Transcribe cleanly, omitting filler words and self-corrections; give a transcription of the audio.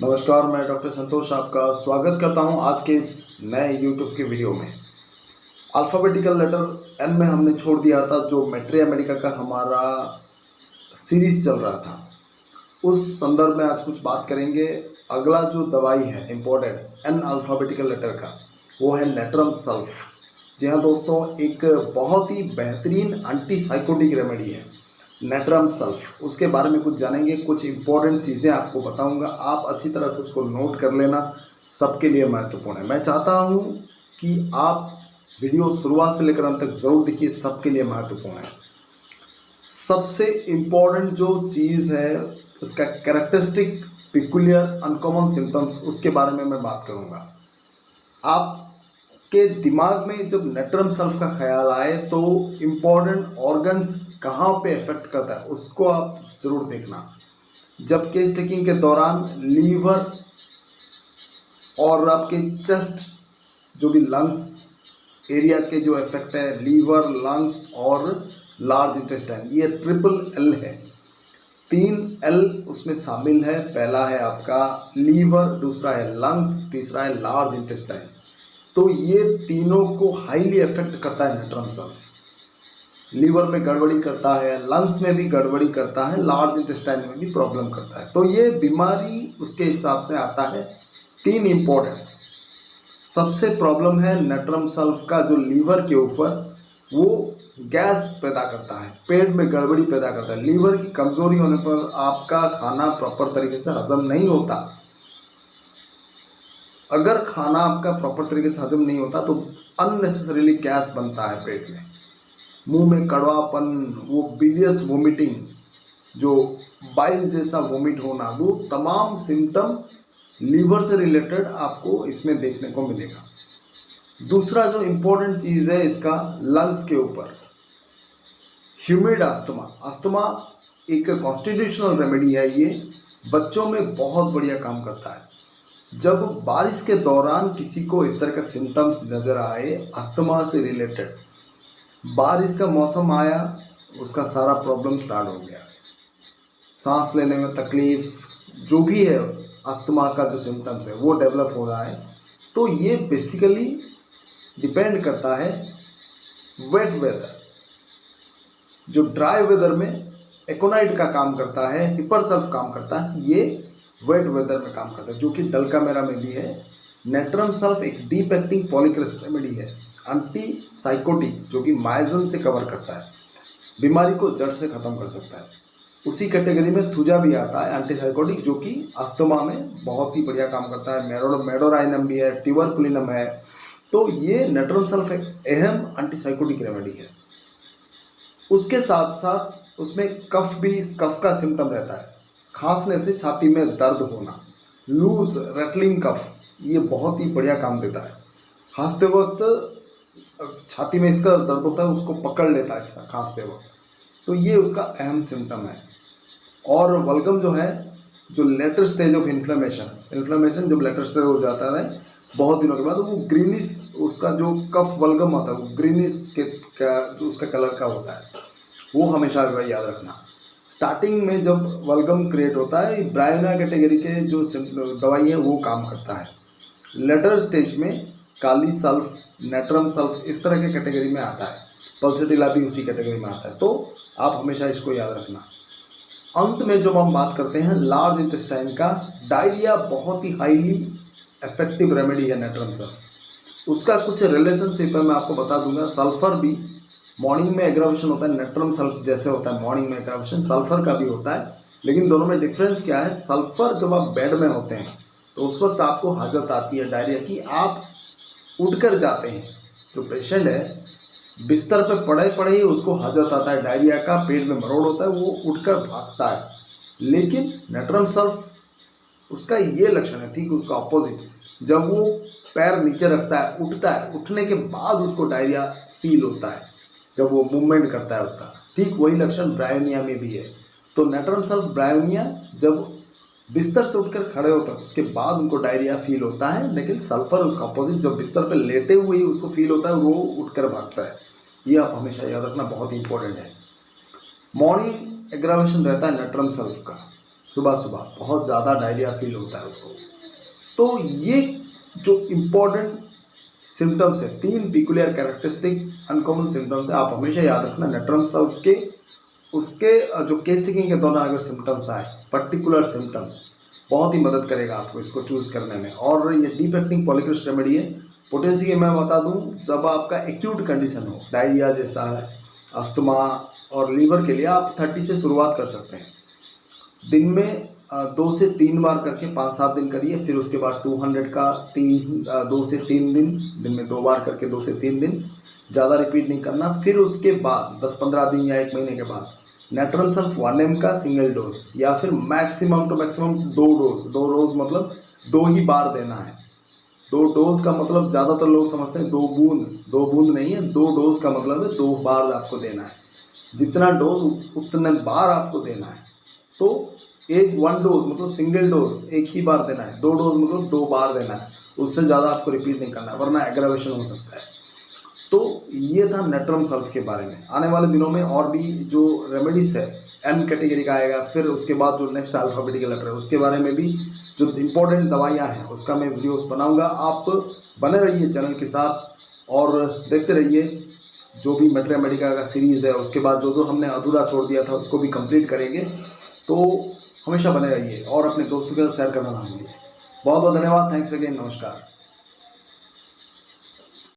नमस्कार, मैं डॉक्टर संतोष आपका स्वागत करता हूं आज के इस नए यूट्यूब के वीडियो में। अल्फ़ाबेटिकल लेटर एन में हमने छोड़ दिया था, जो मैट्रिया मेडिका का हमारा सीरीज़ चल रहा था। उस संदर्भ में आज कुछ बात करेंगे। अगला जो दवाई है इम्पोर्टेंट एन अल्फ़ाबेटिकल लेटर का, वो है नेट्रम सल्फ। जी हाँ दोस्तों, एक बहुत ही बेहतरीन एंटीसाइकोटिक रेमेडी है नेट्रम सल्फ। उसके बारे में कुछ जानेंगे, कुछ इंपॉर्टेंट चीज़ें आपको बताऊंगा। आप अच्छी तरह से उसको नोट कर लेना, सबके लिए महत्वपूर्ण है। मैं चाहता हूं कि आप वीडियो शुरुआत से लेकर अंत तक ज़रूर देखिए, सबके लिए महत्वपूर्ण है। सबसे इम्पोर्टेंट जो चीज़ है उसका कैरेक्टरिस्टिक पिकुलियर अनकॉमन सिम्टम्स, उसके बारे में मैं बात करूँगा। आपके दिमाग में जब नेट्रम सल्फ का ख्याल आए तो इम्पोर्टेंट ऑर्गन्स कहाँ पे इफेक्ट करता है उसको आप ज़रूर देखना। जब केस टेकिंग के दौरान लीवर और आपके चेस्ट, जो भी लंग्स एरिया के जो इफेक्ट है, लीवर, लंग्स और लार्ज इंटेस्टाइन, ये ट्रिपल एल है। 3 एल उसमें शामिल है। पहला है आपका लीवर, दूसरा है लंग्स, तीसरा है लार्ज इंटेस्टाइन। तो ये तीनों को हाईली इफेक्ट करता है नेट्रम सल्फ। लीवर में गड़बड़ी करता है, लंग्स में भी गड़बड़ी करता है, लार्ज इंटेस्टाइन में भी प्रॉब्लम करता है। तो ये बीमारी उसके हिसाब से आता है। 3 इम्पोर्टेंट सबसे प्रॉब्लम है नेट्रम सल्फ का, जो लीवर के ऊपर वो गैस पैदा करता है, पेट में गड़बड़ी पैदा करता है। लीवर की कमजोरी होने पर आपका खाना प्रॉपर तरीके से हजम नहीं होता। अगर खाना आपका प्रॉपर तरीके से हजम नहीं होता तो अननेसेसरीली गैस बनता है पेट में, मुंह में कड़वापन, वो बिलियस वोमिटिंग, जो बाइल जैसा वोमिट होना, वो तमाम सिम्टम लीवर से रिलेटेड आपको इसमें देखने को मिलेगा। दूसरा जो इम्पोर्टेंट चीज़ है इसका, लंग्स के ऊपर ह्यूमिड अस्थमा। अस्थमा एक कॉन्स्टिट्यूशनल रेमेडी है, ये बच्चों में बहुत बढ़िया काम करता है। जब बारिश के दौरान किसी को इस तरह का सिम्टम्स नज़र आए अस्थमा से रिलेटेड, बारिश का मौसम आया, उसका सारा प्रॉब्लम स्टार्ट हो गया। सांस लेने में तकलीफ, जो भी है अस्थमा का जो सिम्टम्स है वो डेवलप हो रहा है। तो ये बेसिकली डिपेंड करता है वेट वेदर। जो ड्राई वेदर में एकोनाइट का काम करता है, हिपर सल्फ काम करता है, ये वेट वेदर में काम करता है, जो कि डल्कामेरा में भी है। नेट्रम सल्फ एक डीप एक्टिंग पॉलीक्रिस्ट रेमेडी है, एंटीसाइकोटिक, जो कि माइजम से कवर करता है, बीमारी को जड़ से ख़त्म कर सकता है। उसी कैटेगरी में थुजा भी आता है, एंटीसाइकोटिक, जो कि अस्थमा में बहुत ही बढ़िया काम करता है। मेडोराइनम भी है, ट्यूबरकुलिनम है। तो ये नेट्रम सल्फ एक अहम एंटीसाइकोटिक रेमेडी है। उसके साथ साथ उसमें कफ का सिम्टम रहता है, खांसने से छाती में दर्द होना, लूज रेटलिंग कफ, ये बहुत ही बढ़िया काम देता है। खांसते वक्त छाती में इसका दर्द होता है, उसको पकड़ लेता है खांसते वक्त, तो ये उसका अहम सिम्टम है। और वल्गम जो है, जो लेटर स्टेज ऑफ इन्फ्लेमेशन जब लेटर स्टेज हो जाता है बहुत दिनों के बाद, वो ग्रीनिश, उसका जो कफ वल्गम होता है वो ग्रीनिश के जो उसका कलर का होता है, वो हमेशा याद रखना। स्टार्टिंग में जब वल्गम क्रिएट होता है, ब्रायोनिया कैटेगरी के जो दवाई है वो काम करता है। लेटर स्टेज में काली सल्फ, नेट्रम सल्फ इस तरह के कैटेगरी में आता है, पल्सेटिला भी उसी कैटेगरी में आता है। तो आप हमेशा इसको याद रखना। अंत में जब हम बात करते हैं लार्ज इंटेस्टाइन का, डायरिया बहुत ही हाईली इफेक्टिव रेमेडी है नेट्रम सल्फ। उसका कुछ रिलेशनशिप है, मैं आपको बता दूंगा। सल्फर भी मॉर्निंग में एग्रावेशन होता है, नेट्रम सल्फ जैसे होता है मॉर्निंग में एग्रावेशन, सल्फर का भी होता है। लेकिन दोनों में डिफरेंस क्या है? सल्फर जब आप बेड में होते हैं तो उस वक्त आपको हाजत आती है डायरिया की, आप उठकर जाते हैं। जो पेशेंट है बिस्तर पे पड़े पड़े ही उसको हाजत आता है डायरिया का, पेट में मरोड़ होता है, वो उठकर भागता है। लेकिन नेट्रम सल्फ उसका ये लक्षण है, ठीक उसका ऑपोजिट। जब वो पैर नीचे रखता है, उठता है, उठने के बाद उसको डायरिया फील होता है, जब वो मूवमेंट करता है उसका। ठीक वही लक्षण ब्रायोनिया में भी है। तो नेट्रम सल्फ ब्रायोनिया जब बिस्तर से उठकर खड़े होते हैं उसके बाद उनको डायरिया फील होता है, लेकिन सल्फर उसका अपोजिट, जब बिस्तर पर लेटे हुए ही उसको फील होता है, वो उठकर भागता है। ये आप हमेशा याद रखना, बहुत इंपॉर्टेंट है। मॉर्निंग एग्रावेशन रहता है नेट्रम सल्फ का, सुबह सुबह बहुत ज़्यादा डायरिया फील होता है उसको। तो ये जो इम्पोर्टेंट सिम्टम्स है, 3 पिकुलियर कैरेक्टरिस्टिक अनकॉमन सिम्टम्स है, आप हमेशा याद रखना। नेट्रम सल्फ के उसके जो केस टेकिंग के दौरान अगर सिम्टम्स आए, पर्टिकुलर सिम्टम्स, बहुत ही मदद करेगा आपको इसको चूज़ करने में। और ये डीप एक्टिंग पॉलीक्रिस्ट रेमेडी है। पोटेंसी की मैं बता दूं, जब आपका एक्यूट कंडीशन हो, डायरिया जैसा है, अस्थमा और लीवर के लिए आप 30 से शुरुआत कर सकते हैं। दिन में 2 से 3 बार करके 5-7 दिन करिए, फिर उसके बाद 200 का 2 से 3 दिन में 2 बार करके 2 से 3 दिन, ज़्यादा रिपीट नहीं करना। फिर उसके बाद 10-15 दिन या 1 महीने के बाद नेट्रम सल्फ 1 mg का सिंगल डोज, या फिर मैक्सिमम टू मैक्सिमम 2 डोज। 2 डोज मतलब 2 ही बार देना है। 2 डोज का मतलब ज़्यादातर लोग समझते हैं 2 बूंद, 2 बूंद नहीं है, 2 डोज का मतलब है 2 बार आपको देना है। जितना डोज उतने बार आपको देना है। तो 1 डोज मतलब सिंगल डोज 1 ही बार देना है, 2 डोज मतलब 2 बार देना है, उससे ज़्यादा आपको रिपीट नहीं करना है, वरना एग्रावेशन हो सकता है। तो ये था नेट्रम सल्फ के बारे में। आने वाले दिनों में और भी जो रेमेडीज है एन कैटेगरी का आएगा, फिर उसके बाद जो नेक्स्ट अल्फाबेटिकल लेटर है उसके बारे में भी जो इम्पोर्टेंट दवाइयाँ हैं उसका मैं वीडियोस बनाऊंगा। आप बने रहिए चैनल के साथ और देखते रहिए। जो भी मेट्रिया मेडिका का सीरीज़ है, उसके बाद जो हमने अधूरा छोड़ दिया था उसको भी कंप्लीट करेंगे। तो हमेशा बने रहिए और अपने दोस्तों के साथ शेयर करना ना भूलिए। बहुत बहुत धन्यवाद। Thanks again. नमस्कार।